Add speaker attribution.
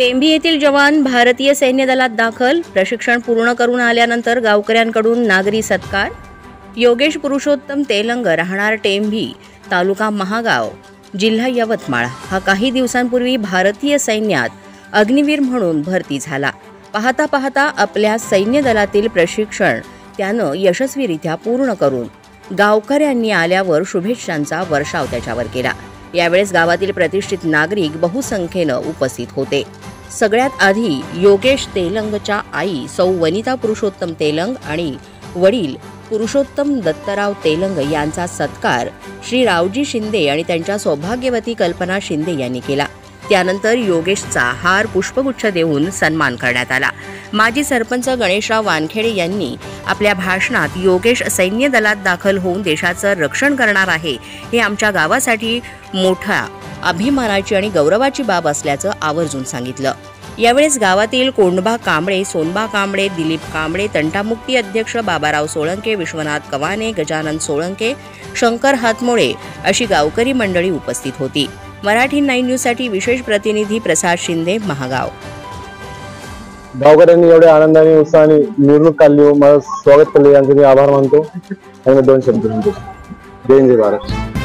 Speaker 1: टेंभी येथील जवान भारतीय सैन्य दलात दाखल, प्रशिक्षण पूर्ण करून आल्यानंतर गावकऱ्यांकडून नागरी सत्कार। योगेश पुरुषोत्तम तेलंग, राहणार टेंभी, तालुका महागाव, जिल्हा यवतमाळ, हा काही दिवसांपूर्वी भारतीय सैन्यात अग्निवीर म्हणून भरती झाला। पाहता पाहता आपल्या सैन्य दलातील प्रशिक्षण त्यानं यशस्वीरित्या पूर्ण करून गावकऱ्यांनी आल्यावर शुभेच्छांचा वर्षाव त्याच्यावर केला। यावेळेस गावातील प्रतिष्ठित नागरिक बहुसंख्येनं उपस्थित होते। सगळ्यात आधी योगेश तेलंगच्या आई सौ वनिता पुरुषोत्तम तेलंग आणि वडील पुरुषोत्तम दत्तराव तेलंग यांचा सत्कार श्री रावजी शिंदे आणि त्यांच्या सौभाग्यवती कल्पना शिंदे यांनी केला। त्यानंतर योगेशचा हार पुष्पगुच्छ देऊन सन्मान करण्यात आला। माजी सरपंच गणेशराव वानखेडे यांनी आपल्या भाषणात योगेश सैन्य दलात दाखल होऊन देशाचं रक्षण करणार आहे, हे आमच्या गावासाठी मोठा अभिमानाची आणि गौरवाची बाब असल्याचं आवर्जून सांगितलं। यावेळेस गावातील कोंडबा कांबळे, सोनबा कांबळे, दिलीप कांबळे, तंटामुक्ती अध्यक्ष बाबाराव सोळंके, विश्वनाथ कवाने, गजानन सोळंके, शंकर हातमोळे अशी गावकरी मंडळी उपस्थित होती। मराठी 9 न्यूज साठी विशेष प्रतिनिधी प्रसाद शिंदे, महागाव।
Speaker 2: गावकऱ्यांनी एवढ्या आनंदाने उत्साहाने निवडणूक काढली, मला स्वागत केले, यांचे मी आभार मानतो आणि 2 शब्द म्हणतो। जय हिंद, जय भारत।